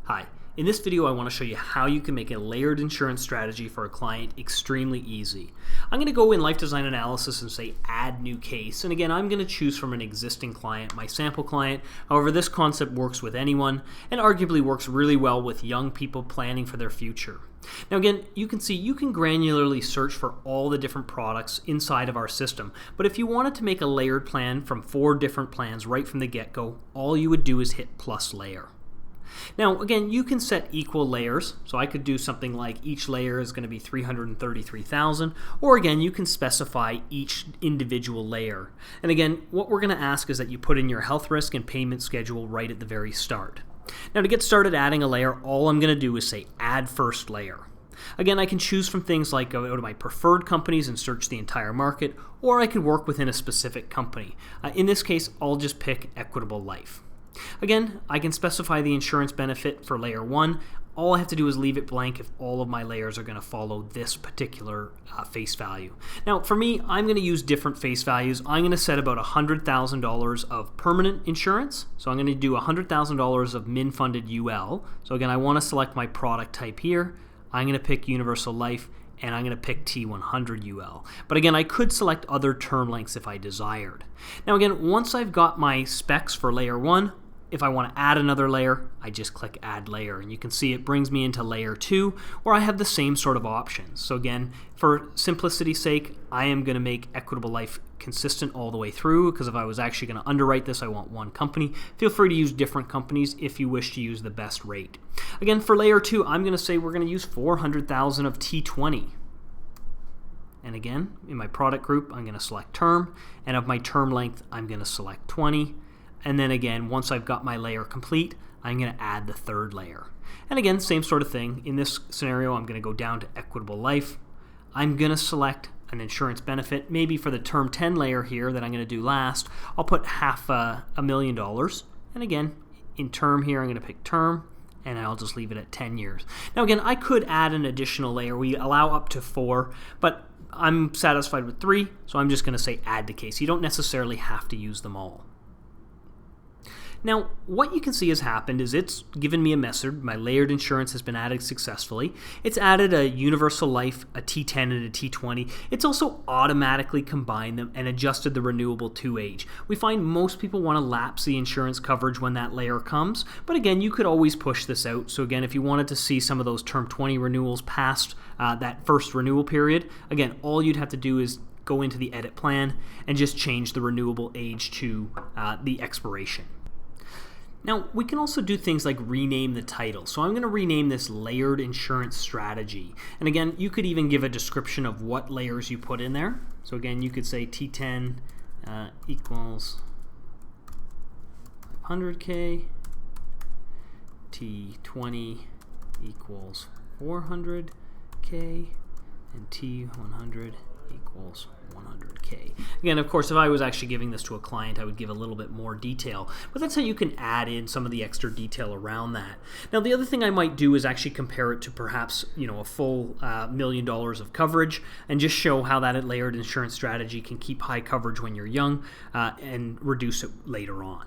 Hi, in this video I want to show you how you can make a layered insurance strategy for a client extremely easy. I'm going to go in Life Design Analysis and say add new case, and again I'm going to choose from an existing client, my sample client. However, this concept works with anyone and arguably works really well with young people planning for their future. Now again, you can see you can granularly search for all the different products inside of our system, but if you wanted to make a layered plan from 4 different plans right from the get-go, all you would do is hit plus layer. Now again, you can set equal layers, so I could do something like each layer is going to be 333,000, or again you can specify each individual layer. And again, what we're going to ask is that you put in your health risk and payment schedule right at the very start. Now to get started adding a layer, all I'm going to do is say add first layer. Again, I can choose from things like go to my preferred companies and search the entire market, or I can work within a specific company. In this case, I'll just pick Equitable Life. Again, I can specify the insurance benefit for layer 1. All I have to do is leave it blank if all of my layers are going to follow this particular face value. Now for me, I'm going to use different face values. I'm going to set about $100,000 of permanent insurance. So I'm going to do $100,000 of min-funded UL. So again, I want to select my product type here. I'm going to pick Universal Life, and I'm going to pick T100 UL. But again, I could select other term lengths if I desired. Now again, once I've got my specs for layer 1, if I want to add another layer, I just click Add Layer, and you can see it brings me into layer 2, where I have the same sort of options. So again, for simplicity's sake, I am going to make Equitable Life consistent all the way through, because if I was actually going to underwrite this, I want one company. Feel free to use different companies if you wish to use the best rate. Again, for layer 2, I'm going to say we're going to use 400,000 of T20. And again, in my product group, I'm going to select term, and of my term length, I'm going to select 20. And then again, once I've got my layer complete, I'm going to add the third layer. And again, same sort of thing. In this scenario, I'm going to go down to Equitable Life. I'm going to select an insurance benefit. Maybe for the term 10 layer here that I'm going to do last, I'll put $500,000. And again, in term here, I'm going to pick term, and I'll just leave it at 10 years. Now again, I could add an additional layer. We allow up to 4, but I'm satisfied with 3, so I'm just going to say add to case. You don't necessarily have to use them all. Now, what you can see has happened is it's given me a message. My layered insurance has been added successfully. It's added a Universal Life, a T10, and a T20. It's also automatically combined them and adjusted the renewable to age. We find most people want to lapse the insurance coverage when that layer comes, but again, you could always push this out. So again, if you wanted to see some of those Term 20 renewals past that first renewal period, again, all you'd have to do is go into the edit plan and just change the renewable age to the expiration. Now, we can also do things like rename the title. So I'm going to rename this Layered Insurance Strategy. And again, you could even give a description of what layers you put in there. So again, you could say T10 equals 100K, T20 equals 400K, and T100 equals 100K. Again, of course, if I was actually giving this to a client, I would give a little bit more detail, but that's how you can add in some of the extra detail around that. Now, the other thing I might do is actually compare it to perhaps, a full $1 million of coverage, and just show how that layered insurance strategy can keep high coverage when you're young and reduce it later on.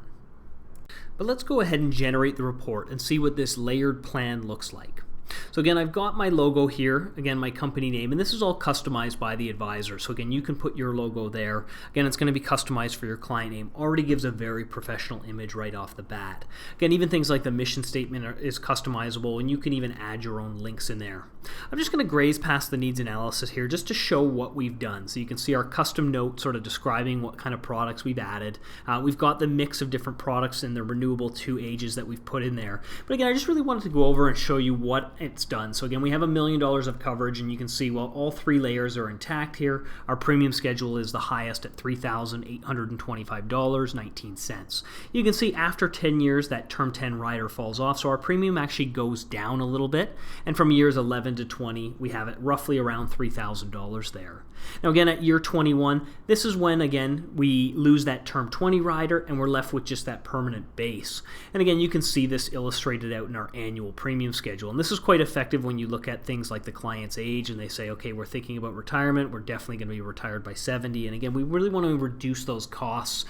But let's go ahead and generate the report and see what this layered plan looks like. So again, I've got my logo here, again, my company name, and this is all customized by the advisor. So again, you can put your logo there. Again, it's going to be customized for your client name. Already gives a very professional image right off the bat. Again, even things like the mission statement is customizable, and you can even add your own links in there. I'm just going to graze past the needs analysis here just to show what we've done. So you can see our custom note sort of describing what kind of products we've added. We've got the mix of different products and the renewable 2 ages that we've put in there. But again, I just really wanted to go over and show you what it's done. So again, we have $1 million of coverage, and you can see, well, all 3 layers are intact here. Our premium schedule is the highest at $3,825.19. You can see after 10 years, that term 10 rider falls off, so our premium actually goes down a little bit, and from years 11 to 20, we have it roughly around $3,000 there. Now again, at year 21, this is when, again, we lose that term 20 rider, and we're left with just that permanent base. And again, you can see this illustrated out in our annual premium schedule, and this is quite effective when you look at things like the client's age and they say, okay, we're thinking about retirement, we're definitely going to be retired by 70. And again, we really want to reduce those costs.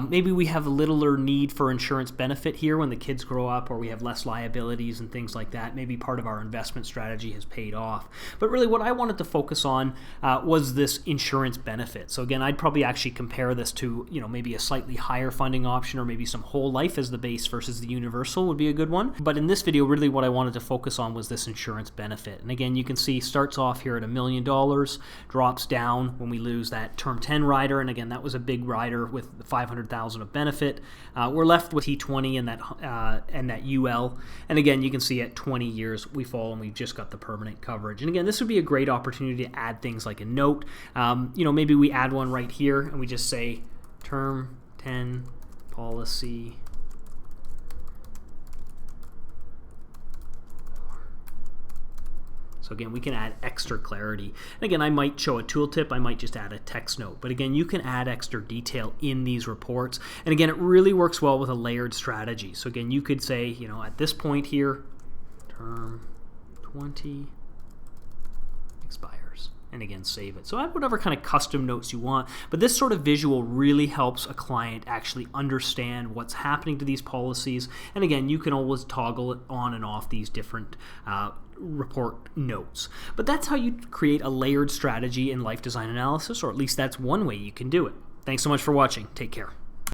Maybe we have a littler need for insurance benefit here when the kids grow up, or we have less liabilities and things like that. Maybe part of our investment strategy has paid off. But really what I wanted to focus on was this insurance benefit. So again, I'd probably actually compare this to, maybe a slightly higher funding option, or maybe some whole life as the base versus the universal would be a good one. But in this video, really what I wanted to focus on was this insurance benefit. And again, you can see starts off here at $1 million, drops down when we lose that term 10 rider. And again, that was a big rider with $500,000 of benefit. We're left with T20 and that UL. And again, you can see at 20 years we fall and we've just got the permanent coverage. And again, this would be a great opportunity to add things like a note. Maybe we add one right here and we just say term 10 policy. So again, we can add extra clarity. And again, I might show a tooltip, I might just add a text note. But again, you can add extra detail in these reports. And again, it really works well with a layered strategy. So again, you could say, at this point here, term 20 expires. And again, save it. So add whatever kind of custom notes you want. But this sort of visual really helps a client actually understand what's happening to these policies. And again, you can always toggle it on and off these different report notes. But that's how you create a layered strategy in life design analysis, or at least that's one way you can do it. Thanks so much for watching. Take care.